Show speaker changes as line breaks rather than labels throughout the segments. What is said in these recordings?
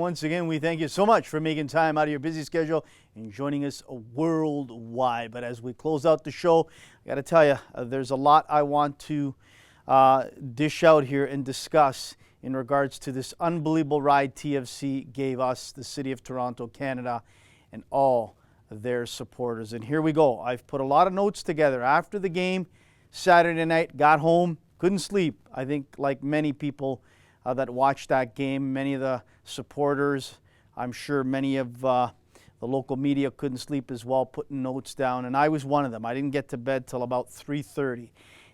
Once again, we thank you so much for making time out of your busy schedule and joining us worldwide. But as we close out the show, I got to tell you, there's a lot I want to dish out here and discuss in regards to this unbelievable ride TFC gave us, the City of Toronto, Canada, and all their supporters. And here we go. I've put a lot of notes together after the game Saturday night, got home, couldn't sleep. I think like many people that watched that game, many of the supporters, I'm sure many of the local media couldn't sleep as well, putting notes down, and I was one of them. I didn't get to bed till about 3:30.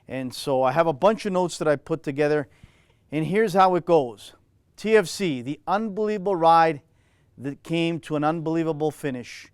And so I have a bunch of notes that I put together, and here's how it goes. TFC, the unbelievable ride that came to an unbelievable finish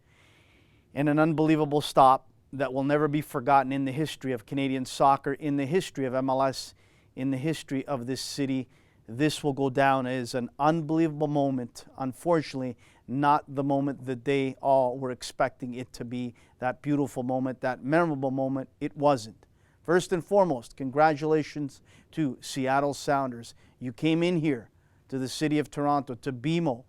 and an unbelievable stop that will never be forgotten in the history of Canadian soccer, in the history of MLS, in the history of this city. This will go down as an unbelievable moment. Unfortunately, not the moment that they all were expecting it to be. That beautiful moment, that memorable moment, it wasn't. First and foremost, congratulations to Seattle Sounders. You came in here to the City of Toronto, to BMO,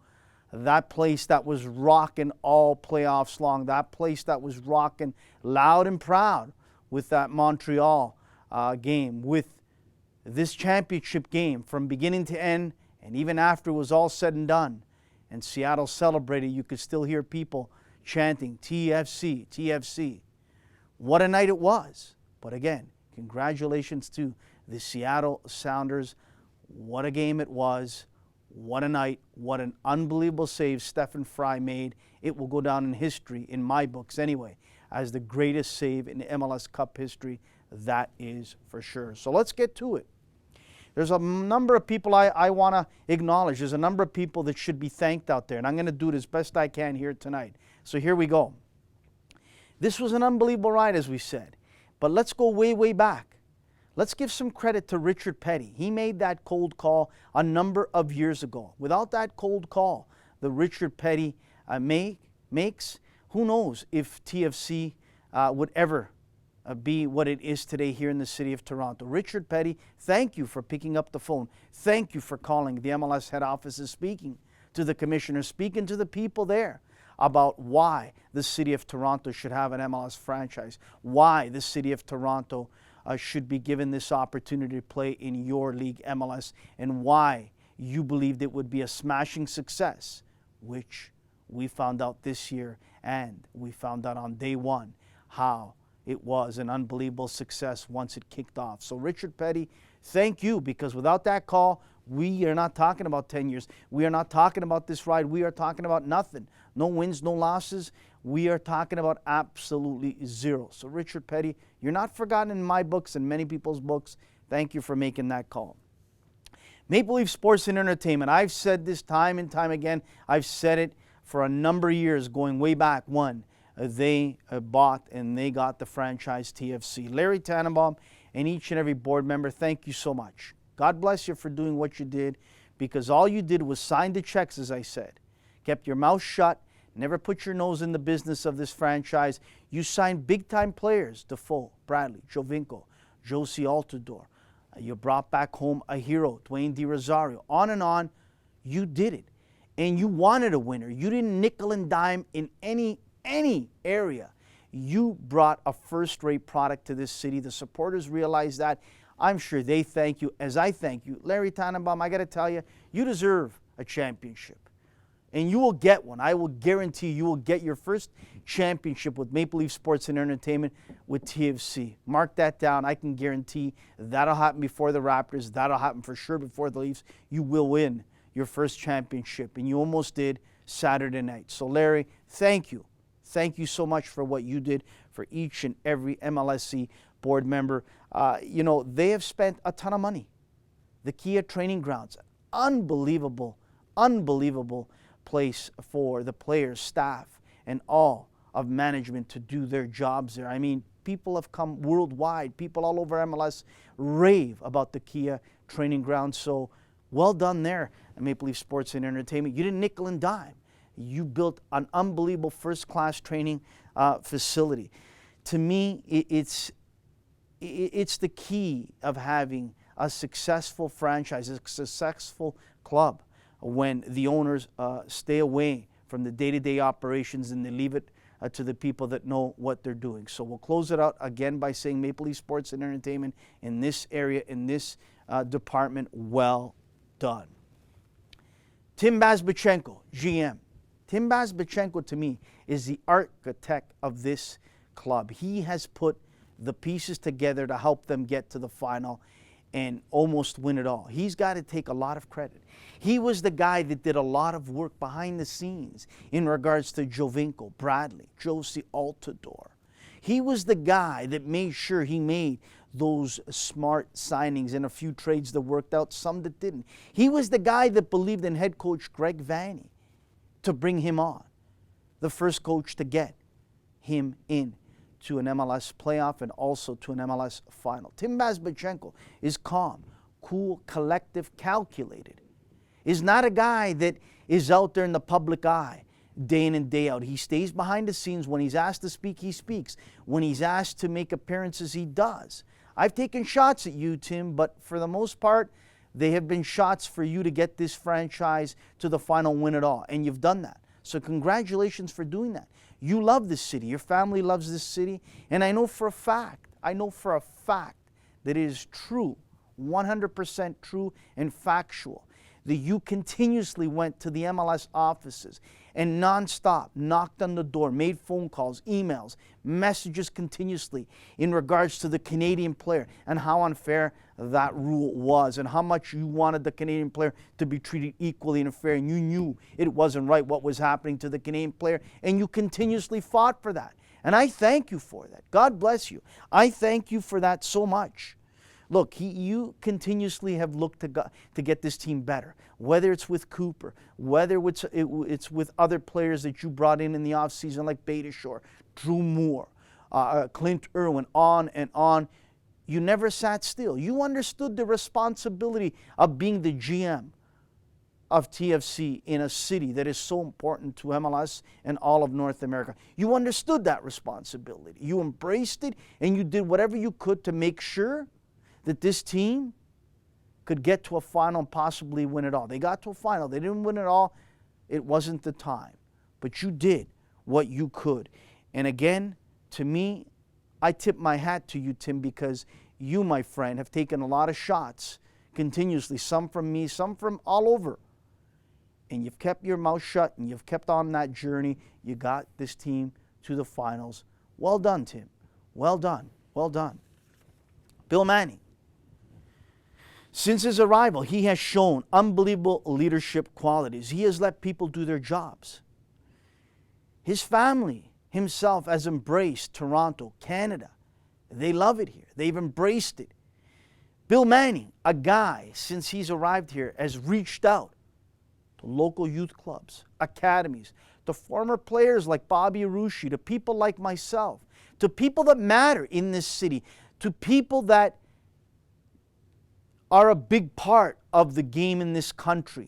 that place that was rocking all playoffs long, that place that was rocking loud and proud with that Montreal game, with this championship game from beginning to end, and even after it was all said and done, and Seattle celebrated, you could still hear people chanting, TFC, TFC. What a night it was. But again, congratulations to the Seattle Sounders. What a game it was. What a night. What an unbelievable save Stephen Fry made. It will go down in history, in my books anyway, as the greatest save in MLS Cup history. That is for sure. So let's get to it. There's a number of people I want to acknowledge. There's a number of people that should be thanked out there, and I'm going to do it as best I can here tonight. So here we go. This was an unbelievable ride, as we said, but let's go way, way back. Let's give some credit to Richard Petty. He made that cold call a number of years ago. Without that cold call that Richard Petty makes, who knows if TFC would ever be what it is today here in the City of Toronto. Richard Petty, thank you for picking up the phone. Thank you for calling the MLS head office and speaking to the commissioner, speaking to the people there about why the City of Toronto should have an MLS franchise, why the City of Toronto should be given this opportunity to play in your league, MLS, and why you believed it would be a smashing success, which we found out this year, and we found out on day one how it was an unbelievable success once it kicked off. So Richard Petty, thank you, because without that call, we are not talking about 10 years. We are not talking about this ride. We are talking about nothing. No wins, no losses. We are talking about absolutely zero. So Richard Petty, you're not forgotten in my books and many people's books. Thank you for making that call. Maple Leaf Sports and Entertainment. I've said this time and time again. I've said it for a number of years, going way back when they bought and they got the franchise TFC. Larry Tannenbaum and each and every board member, thank you so much. God bless you for doing what you did, because all you did was sign the checks, as I said. Kept your mouth shut, never put your nose in the business of this franchise. You signed big-time players, Defoe, Bradley, Jovinko, Josie Altidore. You brought back home a hero, Dwayne DeRosario. On and on, you did it. And you wanted a winner. You didn't nickel and dime in any area. You brought a first-rate product to this city. The supporters realize that. I'm sure they thank you, as I thank you. Larry Tannenbaum, I got to tell you, you deserve a championship. And you will get one. I will guarantee you will get your first championship with Maple Leaf Sports and Entertainment with TFC. Mark that down. I can guarantee that'll happen before the Raptors. That'll happen for sure before the Leafs. You will win your first championship, and you almost did Saturday night. So Larry, thank you. Thank you so much for what you did for each and every MLSC board member. They have spent a ton of money. The Kia training grounds, unbelievable place for the players, staff, and all of management to do their jobs there. I mean, people have come worldwide. People all over MLS rave about the Kia training grounds. So well done there at Maple Leaf Sports and Entertainment. You didn't nickel and dime. You built an unbelievable first-class training facility. To me, it's the key of having a successful franchise, a successful club. when the owners stay away from the day-to-day operations and they leave it to the people that know what they're doing. So we'll close it out again by saying Maple Leaf Sports and Entertainment in this area, in this department, well done. Tim Bazbachenko, GM. Tim Bazbachenko, to me, is the architect of this club. He has put the pieces together to help them get to the final and almost win it all. He's got to take a lot of credit. He was the guy that did a lot of work behind the scenes in regards to Jovinko, Bradley, Josie Altidore. He was the guy that made sure he made those smart signings and a few trades that worked out, some that didn't. He was the guy that believed in head coach Greg Vanney to bring him on, the first coach to get him in to an MLS playoff and also to an MLS final. Tim Bazbachenko is calm, cool, collective, calculated. Is not a guy that is out there in the public eye day in and day out. He stays behind the scenes. When he's asked to speak, he speaks. When he's asked to make appearances, he does. I've taken shots at you, Tim, but for the most part, they have been shots for you to get this franchise to the final, win it all, and you've done that. So congratulations for doing that. You love this city. Your family loves this city, and I know for a fact that it is true, 100% true and factual, that you continuously went to the MLS offices and nonstop knocked on the door, made phone calls, emails, messages continuously in regards to the Canadian player and how unfair that rule was and how much you wanted the Canadian player to be treated equally and fair, and you knew it wasn't right what was happening to the Canadian player, and you continuously fought for that. And I thank you for that. God bless you. I thank you for that so much. Look, you continuously have looked to get this team better, whether it's with Cooper, whether it's with other players that you brought in the offseason like Beitashour, Drew Moore, Clint Irwin, on and on. You never sat still. You understood the responsibility of being the GM of TFC in a city that is so important to MLS and all of North America. You understood that responsibility. You embraced it, and you did whatever you could to make sure that this team could get to a final and possibly win it all. They got to a final. They didn't win it all. It wasn't the time. But you did what you could. And again, to me, I tip my hat to you, Tim, because you, my friend, have taken a lot of shots continuously, some from me, some from all over. And you've kept your mouth shut, and you've kept on that journey. You got this team to the finals. Well done, Tim. Well done. Well done. Bill Manning. Since his arrival, he has shown unbelievable leadership qualities. He has let people do their jobs. His family himself has embraced Toronto, Canada. They love it here. They've embraced it. Bill Manning, a guy, since he's arrived here, has reached out to local youth clubs, academies, to former players like Bobby Arushi, to people like myself, to people that matter in this city, to people that are a big part of the game in this country.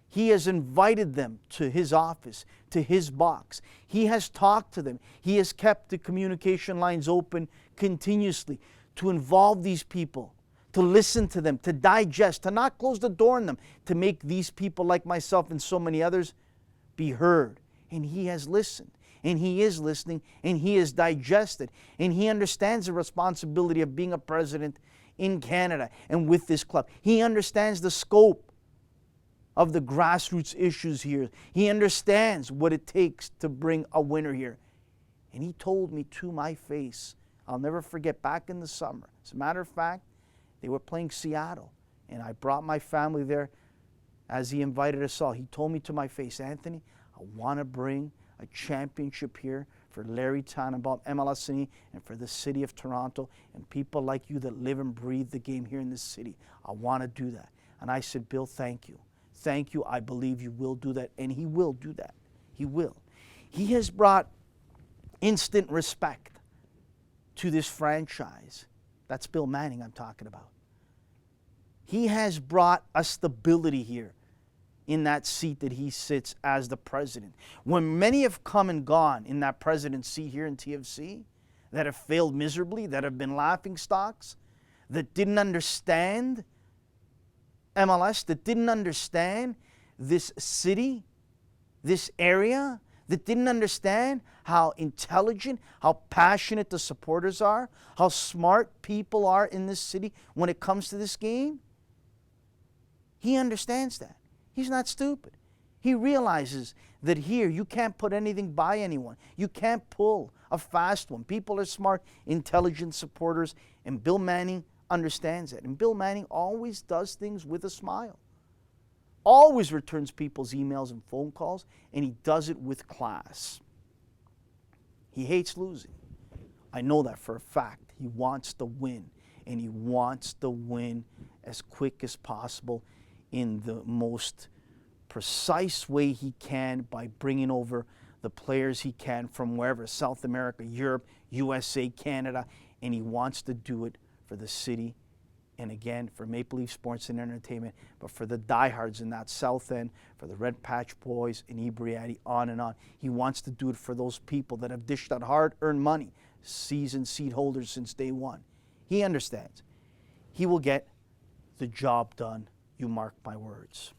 He has invited them to his office, to his box. He has talked to them. He has kept the communication lines open continuously to involve these people, to listen to them, to digest, to not close the door on them, to make these people like myself and so many others be heard. And he has listened, and he is listening, and he has digested, and he understands the responsibility of being a president in Canada and with this club. He understands the scope of the grassroots issues here. He understands what it takes to bring a winner here. And he told me to my face, I'll never forget, back in the summer. As a matter of fact, they were playing Seattle, and I brought my family there as he invited us all. He told me to my face, Anthony, I want to bring a championship here for Larry Tannenbaum, MLS and for the city of Toronto and people like you that live and breathe the game here in this city. I want to do that. And I said, Bill, thank you. Thank you. I believe you will do that. And he will do that. He will. He has brought instant respect to this franchise. That's Bill Manning I'm talking about. He has brought a stability here in that seat that he sits as the president. When many have come and gone in that president seat here in TFC, that have failed miserably, that have been laughing stocks, that didn't understand MLS, that didn't understand this city, this area, that didn't understand how intelligent, how passionate the supporters are, how smart people are in this city when it comes to this game? He understands that. He's not stupid. He realizes that here you can't put anything by anyone. You can't pull a fast one. People are smart, intelligent supporters, and Bill Manning understands that. And Bill Manning always does things with a smile. Always returns people's emails and phone calls, and he does it with class. He hates losing. I know that for a fact. He wants to win, and he wants to win as quick as possible in the most precise way he can by bringing over the players he can from wherever, South America, Europe, USA, Canada, and he wants to do it for the city and again for Maple Leaf Sports and Entertainment, but for the diehards in that South End, for the Red Patch Boys and Ibriati, on and on. He wants to do it for those people that have dished out hard-earned money, season seat holders since day one. He understands. He will get the job done, you mark my words.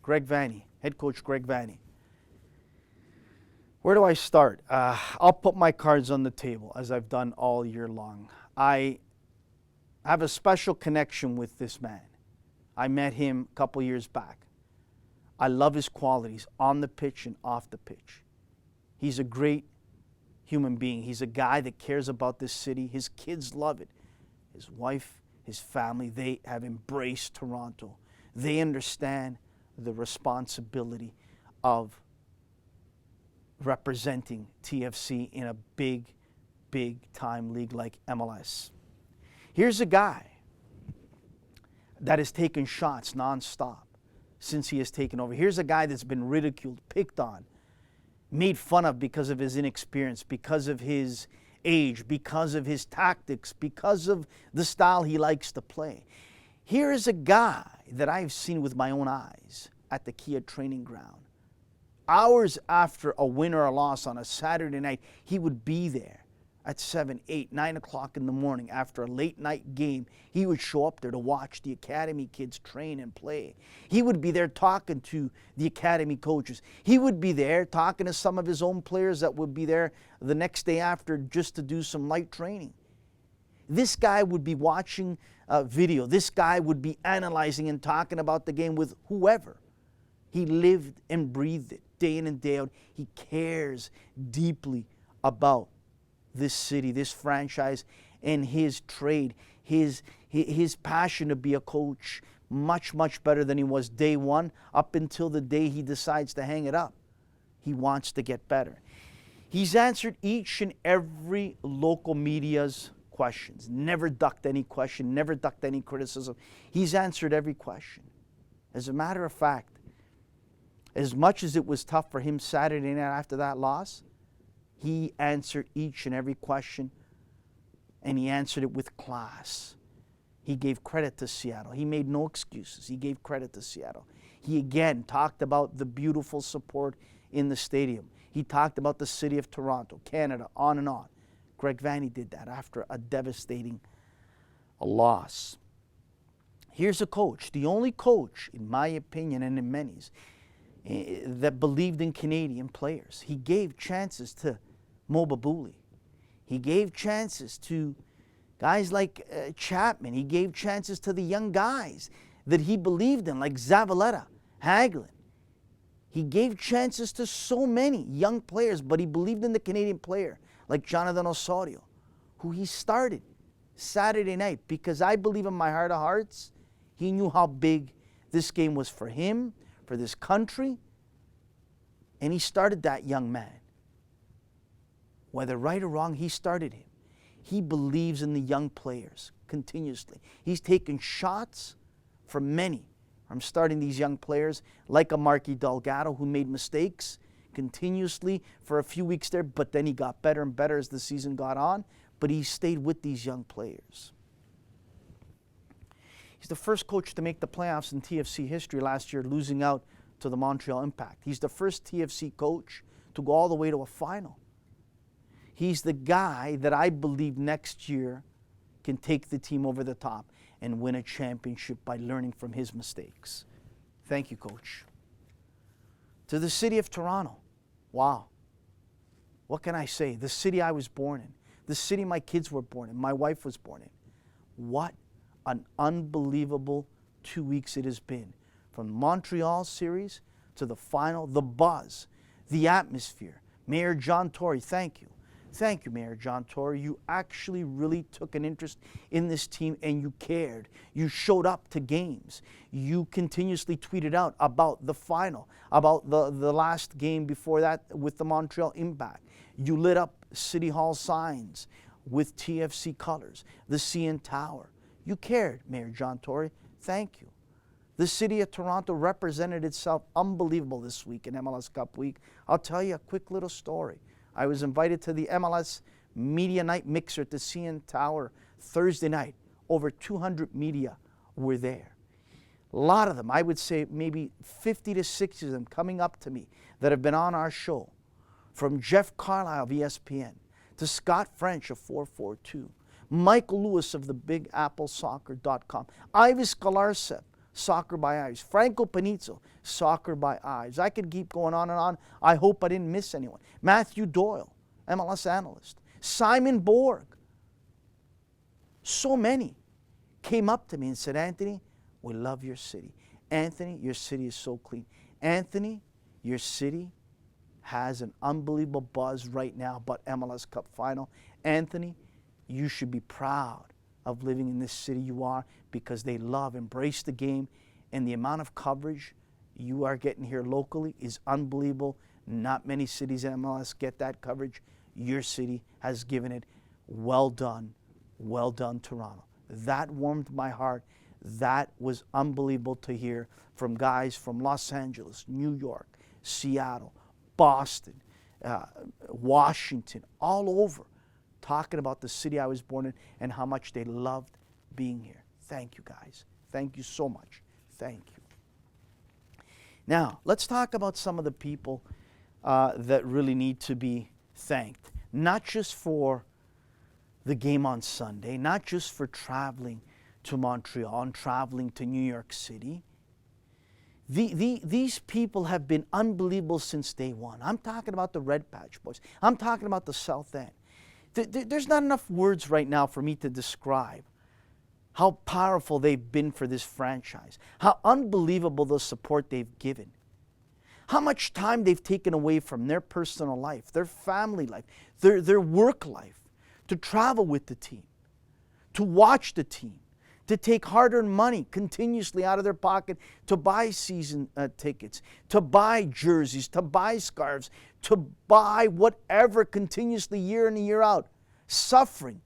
Greg Vanney, head coach Greg Vanney. Where do I start? I'll put my cards on the table, as I've done all year long. I have a special connection with this man. I met him a couple years back. I love his qualities on the pitch and off the pitch. He's a great human being. He's a guy that cares about this city. His kids love it. His wife, his family, they have embraced Toronto. They understand the responsibility of representing TFC in a big time league like MLS. Here's a guy that has taken shots nonstop since he has taken over. Here's a guy that's been ridiculed, picked on, made fun of because of his inexperience, because of his age, because of his tactics, because of the style he likes to play. Here is a guy that I've seen with my own eyes at the Kia training ground. Hours after a win or a loss on a Saturday night, he would be there at 7, 8, 9 o'clock in the morning after a late night game. He would show up there to watch the academy kids train and play. He would be there talking to the academy coaches. He would be there talking to some of his own players that would be there the next day after just to do some light training. This guy would be watching video. This guy would be analyzing and talking about the game with whoever. He lived and breathed it day in and day out. He cares deeply about this city, this franchise, and his trade, his passion to be a coach, much better than he was day one up until the day he decides to hang it up. He wants to get better. He's answered each and every local media's questions, never ducked any question, never ducked any criticism. He's answered every question. As a matter of fact, as much as it was tough for him Saturday night after that loss, he answered each and every question, and he answered it with class. He gave credit to Seattle. He made no excuses. He gave credit to Seattle. He again talked about the beautiful support in the stadium. He talked about the city of Toronto, Canada, on and on. Greg Vanney did that after a devastating loss. Here's a coach, the only coach, in my opinion and in many's, that believed in Canadian players. He gave chances to Mo Babuli. He gave chances to guys like Chapman. He gave chances to the young guys that he believed in, like Zavaleta, Hagelin. He gave chances to so many young players, but he believed in the Canadian player, like Jonathan Osorio, who he started Saturday night, because I believe in my heart of hearts, he knew how big this game was for him, for this country, and he started that young man. Whether right or wrong, he started him. He believes in the young players continuously. He's taken shots from many. I'm starting these young players like a Marky Delgado, who made mistakes continuously for a few weeks there, but then he got better and better as the season got on, but he stayed with these young players. He's the first coach to make the playoffs in TFC history last year, losing out to the Montreal Impact. He's the first TFC coach to go all the way to a final. He's the guy that I believe next year can take the team over the top. and win a championship by learning from his mistakes. Thank you, Coach. To the city of Toronto, wow. What can I say? The city I was born in, the city my kids were born in, my wife was born in. What an unbelievable 2 weeks it has been. From the Montreal series to the final, the buzz, the atmosphere. Mayor John Tory, thank you. Thank you, Mayor John Tory. You actually really took an interest in this team and you cared. You showed up to games. You continuously tweeted out about the final, about the last game before that with the Montreal Impact. You lit up City Hall signs with TFC colors, the CN Tower. You cared, Mayor John Tory. Thank you. The city of Toronto represented itself unbelievable this week in MLS Cup Week. I'll tell you a quick little story. I was invited to the MLS Media Night Mixer at the CN Tower Thursday night. Over 200 media were there. A lot of them, I would say maybe 50 to 60 of them coming up to me that have been on our show. From Jeff Carlisle of ESPN to Scott French of 442, Michael Lewis of the BigAppleSoccer.com, Ivis Galarcep, Soccer by Eyes, Franco Panizzo, Soccer by Eyes. I could keep going on and on. I hope I didn't miss anyone. Matthew Doyle, MLS analyst. Simon Borg. So many came up to me and said, Anthony, we love your city. Anthony, your city is so clean. Anthony, your city has an unbelievable buzz right now about MLS Cup Final. Anthony, you should be proud of living in this city you are, because they embrace the game, and the amount of coverage you are getting here locally is unbelievable. Not many cities in MLS get that coverage. Your city has given it. Well done, Toronto. That warmed my heart. That was unbelievable to hear from guys from Los Angeles, New York, Seattle, Boston, Washington, all over, talking about the city I was born in and how much they loved being here. Thank you, guys. Thank you so much. Thank you. Now, let's talk about some of the people that really need to be thanked. Not just for the game on Sunday, not just for traveling to Montreal and traveling to New York City. These people have been unbelievable since day one. I'm talking about the Red Patch Boys. I'm talking about the South End. There's not enough words right now for me to describe how powerful they've been for this franchise, how unbelievable the support they've given, how much time they've taken away from their personal life, their family life, their work life, to travel with the team, to watch the team, to take hard-earned money continuously out of their pocket to buy season tickets, to buy jerseys, to buy scarves, to buy whatever continuously year in and year out, suffering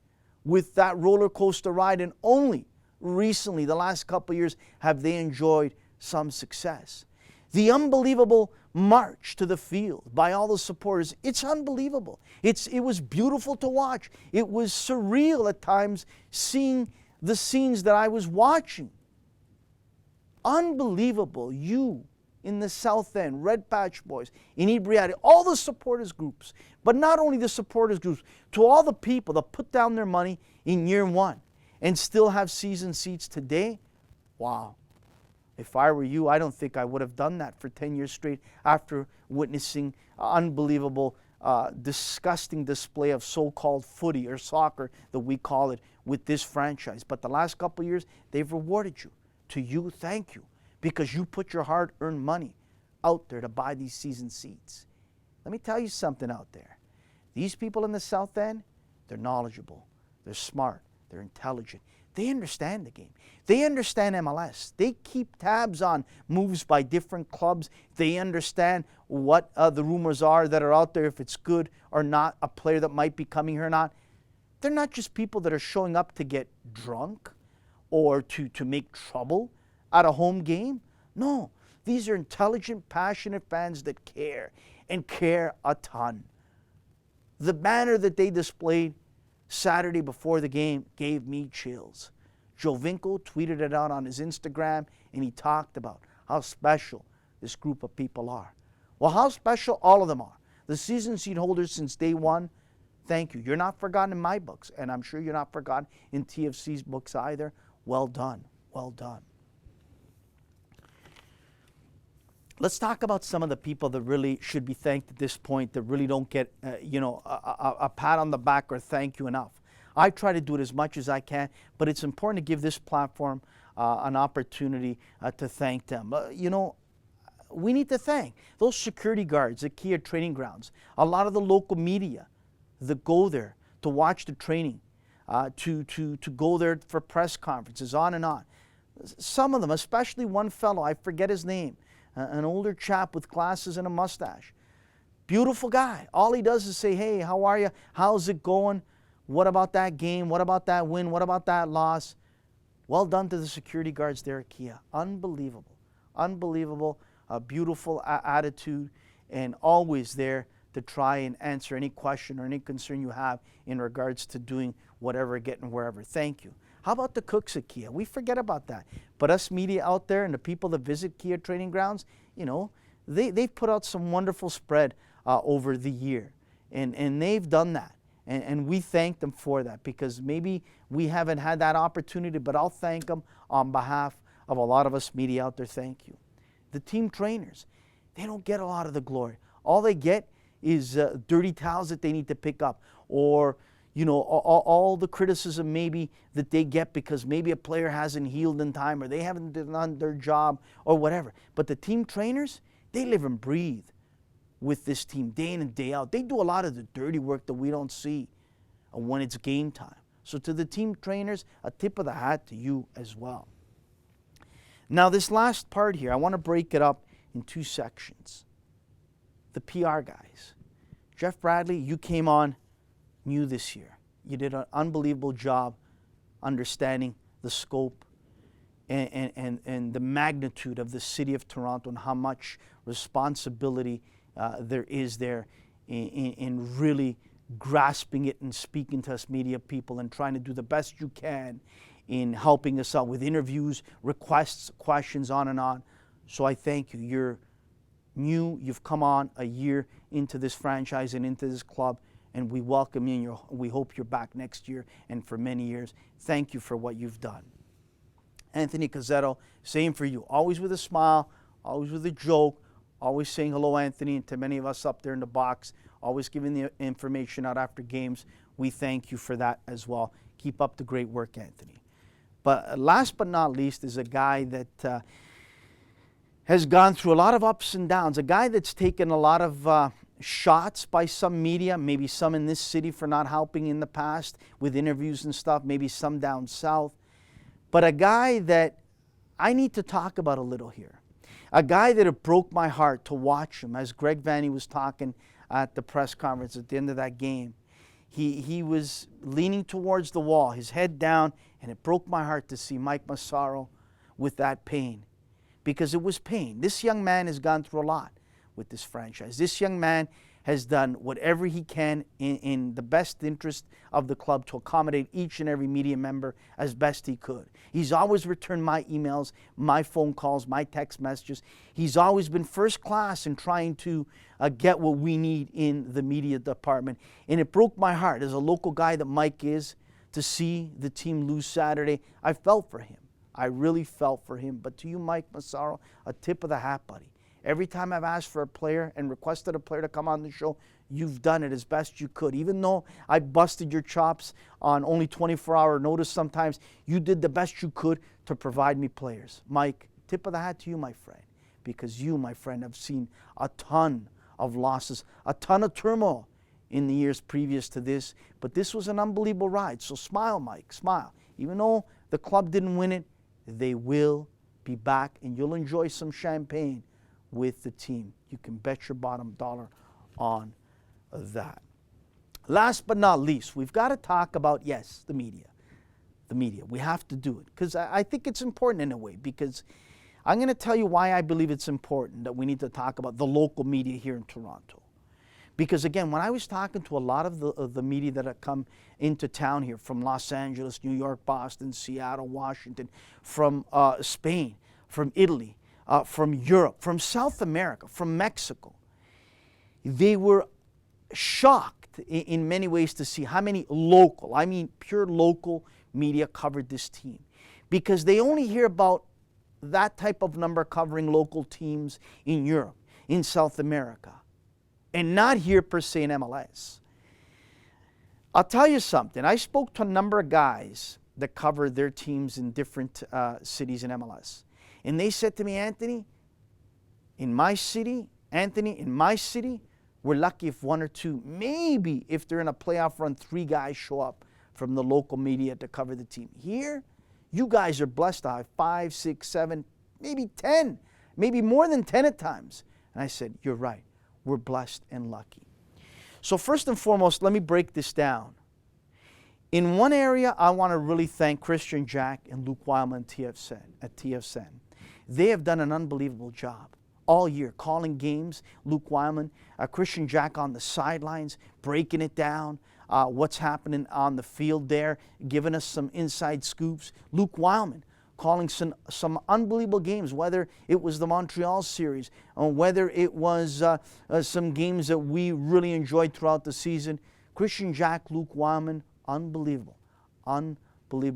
with that roller coaster ride, and only recently, the last couple of years, have they enjoyed some success. The unbelievable march to the field by all the supporters, it's unbelievable. It was beautiful to watch. It was surreal at times seeing the scenes that I was watching. Unbelievable. You in the South End, Red Patch Boys, Inebriati, all the supporters groups, but not only the supporters groups, to all the people that put down their money in year one and still have season seats today. Wow. If I were you, I don't think I would have done that for 10 years straight after witnessing unbelievable, disgusting display of so-called footy or soccer that we call it with this franchise. But the last couple of years, they've rewarded you. To you, thank you, because you put your hard-earned money out there to buy these season seats. Let me tell you something out there. These people in the South End, they're knowledgeable, they're smart, they're intelligent. They understand the game. They understand MLS. They keep tabs on moves by different clubs. They understand what the rumors are that are out there, if it's good or not, a player that might be coming here or not. They're not just people that are showing up to get drunk or to make trouble at a home game. No, these are intelligent, passionate fans that care, and care a ton. The banner that they displayed Saturday before the game gave me chills. Jovinko tweeted it out on his Instagram, and he talked about how special this group of people are. Well, how special all of them are. The season seat holders since day one, thank you. You're not forgotten in my books, and I'm sure you're not forgotten in TFC's books either. well done, well done. Let's talk about some of the people that really should be thanked at this point, that really don't get, a pat on the back or thank you enough. I try to do it as much as I can, but it's important to give this platform an opportunity to thank them. We need to thank those security guards at Kia training grounds, a lot of the local media that go there to watch the training, to go there for press conferences, on and on. Some of them, especially one fellow, I forget his name, an older chap with glasses and a mustache. Beautiful guy. All he does is say, hey, how are you? How's it going? What about that game? What about that win? What about that loss? Well done to the security guards there at Kia. Unbelievable. Unbelievable. A beautiful attitude, and always there to try and answer any question or any concern you have in regards to doing whatever, getting wherever. Thank you. How about the cooks at Kia? We forget about that. But us media out there and the people that visit Kia training grounds, they've put out some wonderful spread over the year. And they've done that. And we thank them for that, because maybe we haven't had that opportunity, but I'll thank them on behalf of a lot of us media out there. Thank you. The team trainers, they don't get a lot of the glory. All they get is dirty towels that they need to pick up, or all the criticism maybe that they get because maybe a player hasn't healed in time, or they haven't done their job, or whatever. But the team trainers, they live and breathe with this team day in and day out. They do a lot of the dirty work that we don't see when it's game time. So to the team trainers, a tip of the hat to you as well. Now this last part here, I want to break it up in two sections. The PR guys. Jeff Bradley, you came on new this year. You did an unbelievable job understanding the scope and the magnitude of the city of Toronto, and how much responsibility there is there in really grasping it and speaking to us media people and trying to do the best you can in helping us out with interviews, requests, questions, on and on. So I thank you. You're new. You've come on a year into this franchise and into this club, and we welcome you, and we hope you're back next year and for many years. Thank you for what you've done. Anthony Cazzetto, same for you. Always with a smile, always with a joke, always saying hello, Anthony, and to many of us up there in the box, always giving the information out after games. We thank you for that as well. Keep up the great work, Anthony. But last but not least is a guy that has gone through a lot of ups and downs, a guy that's taken a lot of shots by some media, maybe some in this city for not helping in the past with interviews and stuff, maybe some down south. But a guy that I need to talk about a little here. A guy that it broke my heart to watch him, as Greg Vanney was talking at the press conference at the end of that game. He was leaning towards the wall, his head down, and it broke my heart to see Mike Massaro with that pain, because it was pain. This young man has gone through a lot with this franchise. This young man has done whatever he can in the best interest of the club to accommodate each and every media member as best he could. He's always returned my emails, my phone calls, my text messages. He's always been first class in trying to get what we need in the media department. And it broke my heart, as a local guy that Mike is, to see the team lose Saturday. I felt for him. I really felt for him. But to you, Mike Massaro, a tip of the hat, buddy. Every time I've asked for a player and requested a player to come on the show, you've done it as best you could. Even though I busted your chops on only 24-hour notice sometimes, you did the best you could to provide me players. Mike, tip of the hat to you, my friend, because you, my friend, have seen a ton of losses, a ton of turmoil in the years previous to this. But this was an unbelievable ride. So smile, Mike, smile. Even though the club didn't win it, they will be back, and you'll enjoy some champagne with the team. You can bet your bottom dollar on that. Last but not least, we've got to talk about, yes, the media. The media. We have to do it, because I think it's important in a way, because I'm going to tell you why I believe it's important that we need to talk about the local media here in Toronto. Because again, when I was talking to a lot of the media that have come into town here from Los Angeles, New York, Boston, Seattle, Washington, from Spain, from Italy, from Europe, from South America, from Mexico, they were shocked in many ways to see how many local, I mean pure local media covered this team. because they only hear about that type of number covering local teams in Europe, in South America, and not here per se in MLS. I'll tell you something. I spoke to a number of guys that cover their teams in different cities in MLS. And they said to me, Anthony, in my city, we're lucky if one or two, maybe if they're in a playoff run, 3 guys show up from the local media to cover the team. Here, you guys are blessed to have 5, 6, 7, maybe 10, maybe more than 10 at times. And I said, you're right. We're blessed and lucky. So first and foremost, let me break this down. In one area, I want to really thank Christian Jack and Luke Wildman at TFSN. They have done an unbelievable job all year, calling games. Luke Wildman, Christian Jack on the sidelines, breaking it down, what's happening on the field there, giving us some inside scoops. Luke Wildman calling some unbelievable games, whether it was the Montreal series or whether it was some games that we really enjoyed throughout the season. Christian Jack, Luke Wildman, unbelievable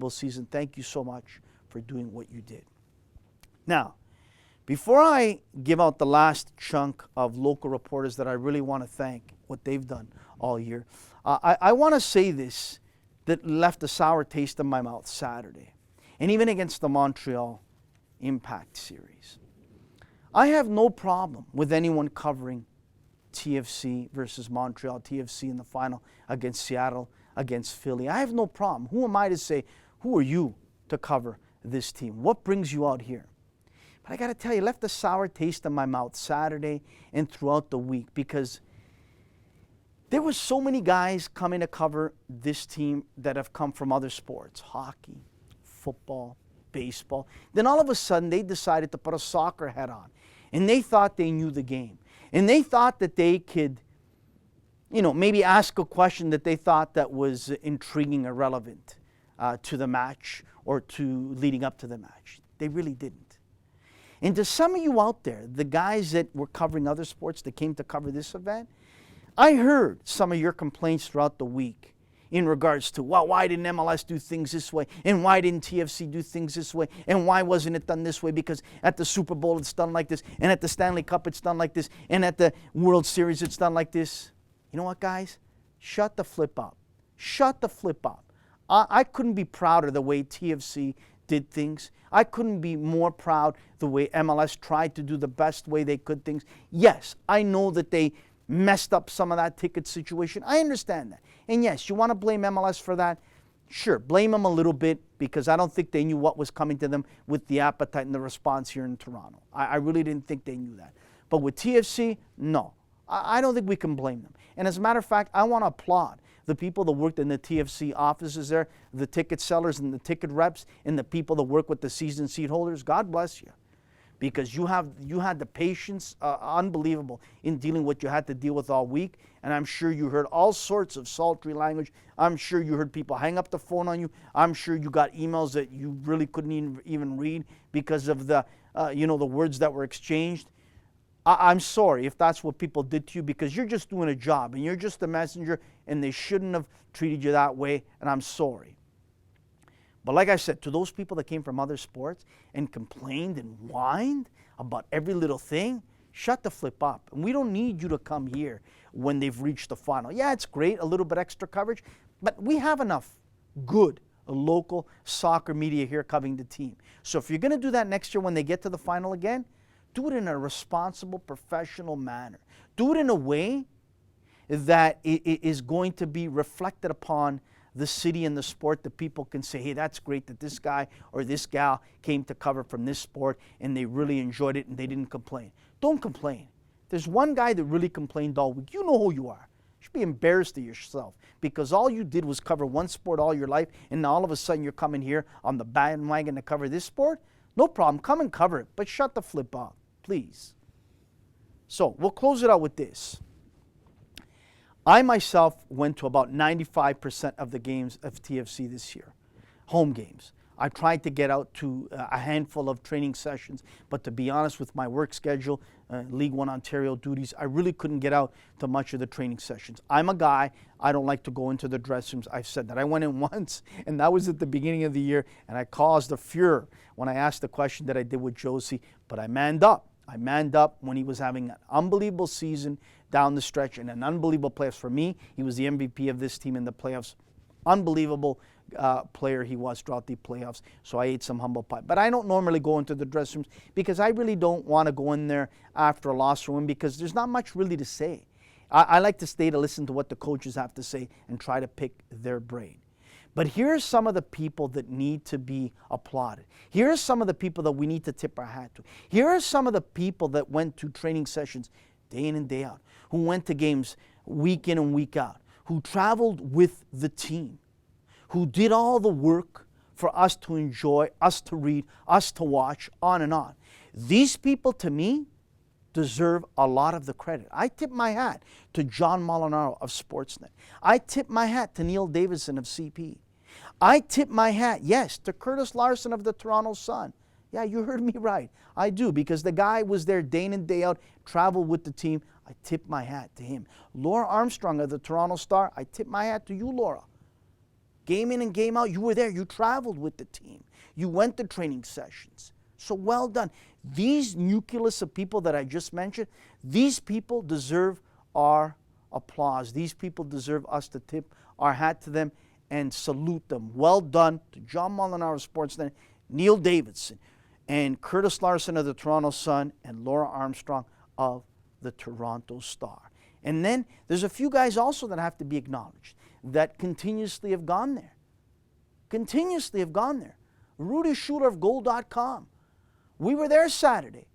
season. Thank you so much for doing what you did. Now, before I give out the last chunk of local reporters that I really want to thank, what they've done all year, I want to say this that left a sour taste in my mouth Saturday, and even against the Montreal Impact series. I have no problem with anyone covering TFC versus Montreal, TFC in the final against Seattle, against Philly. I have no problem. Who am I to say, who are you to cover this team? What brings you out here? But I got to tell you, it left a sour taste in my mouth Saturday and throughout the week, because there were so many guys coming to cover this team that have come from other sports, hockey, football, baseball. Then all of a sudden they decided to put a soccer hat on, and they thought they knew the game. And they thought that they could, maybe ask a question that they thought that was intriguing or relevant to the match or to leading up to the match. They really didn't. And to some of you out there, the guys that were covering other sports that came to cover this event, I heard some of your complaints throughout the week in regards to, well, why didn't MLS do things this way? And why didn't TFC do things this way? And why wasn't it done this way? Because at the Super Bowl it's done like this, and at the Stanley Cup it's done like this, and at the World Series it's done like this. You know what, guys? Shut the flip up. Shut the flip up. I couldn't be prouder the way TFC did things. I couldn't be more proud the way MLS tried to do the best way they could things. Yes, I know that they messed up some of that ticket situation. I understand that. And yes, you want to blame MLS for that? Sure, blame them a little bit, because I don't think they knew what was coming to them with the appetite and the response here in Toronto. I really didn't think they knew that. But with TFC, no. I don't think we can blame them. And as a matter of fact, I want to applaud the people that worked in the TFC offices there, the ticket sellers and the ticket reps, and the people that work with the season seat holders. God bless you, because you had the patience, unbelievable, in dealing with what you had to deal with all week. And I'm sure you heard all sorts of sultry language. I'm sure you heard people hang up the phone on you. I'm sure you got emails that you really couldn't even read because of the words that were exchanged. I'm sorry if that's what people did to you, because you're just doing a job and you're just a messenger, and they shouldn't have treated you that way, and I'm sorry. But like I said, to those people that came from other sports and complained and whined about every little thing, shut the flip up. And we don't need you to come here when they've reached the final. Yeah, it's great, a little bit extra coverage, but we have enough good local soccer media here covering the team. So if you're going to do that next year when they get to the final again, do it in a responsible, professional manner. Do it in a way that it is going to be reflected upon the city and the sport, that people can say, hey, that's great that this guy or this gal came to cover from this sport and they really enjoyed it and they didn't complain. Don't complain. There's one guy that really complained all week. You know who you are. You should be embarrassed of yourself, because all you did was cover one sport all your life, and now all of a sudden you're coming here on the bandwagon to cover this sport. No problem. Come and cover it, but shut the flip up, please. So we'll close it out with this. I myself went to about 95% of the games of TFC this year, home games. I tried to get out to a handful of training sessions, but to be honest, with my work schedule, League One Ontario duties, I really couldn't get out to much of the training sessions. I'm a guy, I don't like to go into the dressing rooms. I've said that. I went in once, and that was at the beginning of the year, and I caused a furor when I asked the question that I did with Josie, but I manned up. I manned up when he was having an unbelievable season down the stretch and an unbelievable playoffs. For me, he was the MVP of this team in the playoffs. Unbelievable player he was throughout the playoffs, so I ate some humble pie. But I don't normally go into the dressing rooms because I really don't want to go in there after a loss or win because there's not much really to say. I like to stay to listen to what the coaches have to say and try to pick their brain. But here are some of the people that need to be applauded. Here are some of the people that we need to tip our hat to. Here are some of the people that went to training sessions day in and day out, who went to games week in and week out, who traveled with the team, who did all the work for us to enjoy, us to read, us to watch, on and on. These people, to me, deserve a lot of the credit. I tip my hat to John Molinaro of Sportsnet. I tip my hat to Neil Davidson of CP. I tip my hat, yes, to Curtis Larson of the Toronto Sun. Yeah, you heard me right. I do, because the guy was there day in and day out, traveled with the team. I tip my hat to him. Laura Armstrong of the Toronto Star, I tip my hat to you, Laura. Game in and game out, you were there. You traveled with the team. You went to training sessions. So well done. These nucleus of people that I just mentioned, these people deserve our applause. These people deserve us to tip our hat to them and salute them. Well done to John Molinaro of Sportsnet, Neil Davidson, and Curtis Larson of the Toronto Sun, and Laura Armstrong of the Toronto Star. And then there's a few guys also that have to be acknowledged that continuously have gone there. Continuously have gone there. Rudy Schuler of Goal.com. We were there Saturday.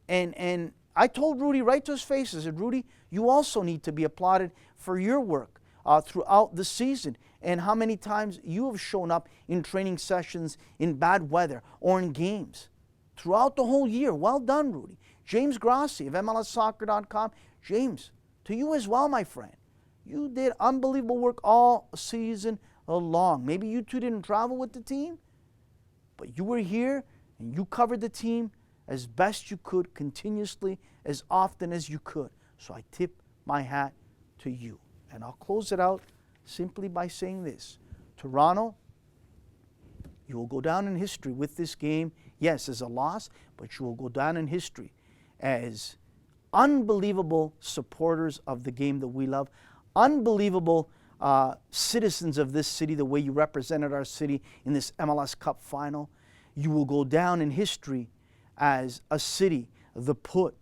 And I told Rudy right to his face, I said, Rudy, you also need to be applauded for your work throughout the season and how many times you have shown up in training sessions in bad weather or in games throughout the whole year. Well done, Rudy. James Grassi of MLSsoccer.com. James, to you as well, my friend. You did unbelievable work all season long. Maybe you two didn't travel with the team, but you were here and you covered the team as best you could, continuously, as often as you could. So I tip my hat to you. And I'll close it out simply by saying this. Toronto, you will go down in history with this game, yes, as a loss, but you will go down in history as unbelievable supporters of the game that we love, unbelievable citizens of this city, the way you represented our city in this MLS Cup Final. You will go down in history as a city that put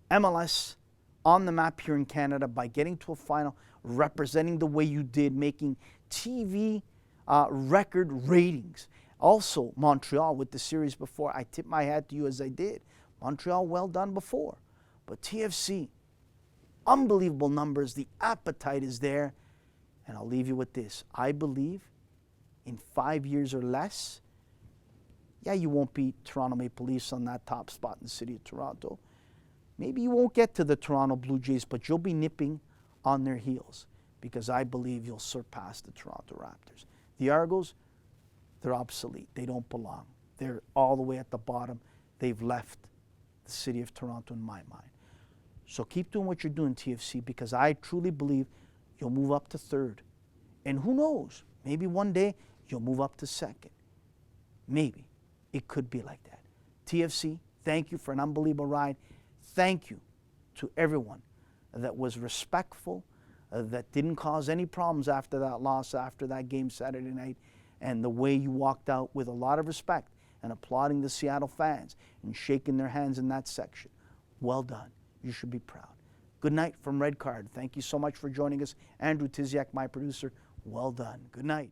MLS on the map here in Canada by getting to a final, representing the way you did, making TV record ratings. Also, Montreal with the series before, I tip my hat to you as I did. Montreal, well done before. But TFC, unbelievable numbers. The appetite is there. And I'll leave you with this. I believe in 5 years or less, yeah, you won't beat Toronto Maple Leafs on that top spot in the city of Toronto. Maybe you won't get to the Toronto Blue Jays, but you'll be nipping on their heels because I believe you'll surpass the Toronto Raptors. The Argos, they're obsolete. They don't belong. They're all the way at the bottom. They've left the city of Toronto in my mind. So keep doing what you're doing, TFC, because I truly believe you'll move up to third. And who knows, maybe one day you'll move up to second. Maybe. It could be like that. TFC, thank you for an unbelievable ride. Thank you to everyone that was respectful, that didn't cause any problems after that loss, after that game Saturday night, and the way you walked out with a lot of respect and applauding the Seattle fans and shaking their hands in that section. Well done. You should be proud. Good night from Red Card. Thank you so much for joining us. Andrew Tiziak, my producer. Well done. Good night.